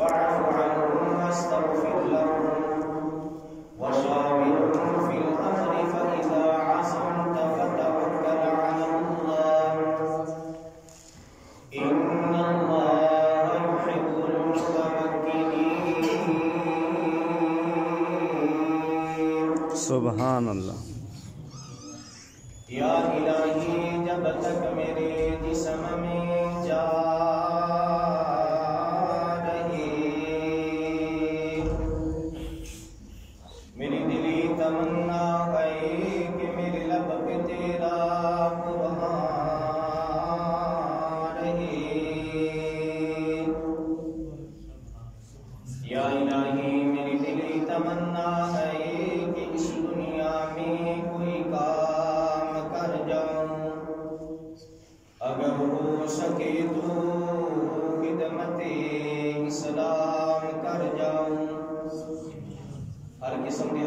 फ़अफ़ु अन्हुम वस्तग़फ़िर लहुम वशाविरहुम fill अम्रि फ़इज़ा अज़मत फ़तवक्कल अलल्लाह इन्नल्लाह युहिब्बुल मुतवक्किलीन। सुभान अल्लाह। या इलाही जब तक मेरे जिस्म में जा रही मेरी दिली तमन्ना है कि मेरे लब पे तेरा कुर्बान रहे। या इलाही मेरी दिली तमन्ना है कि इस दुनिया में कोई काम कर जाऊं, अगर हो सके तो खिदमते इस्लाम कर जाऊं। हर किस्म के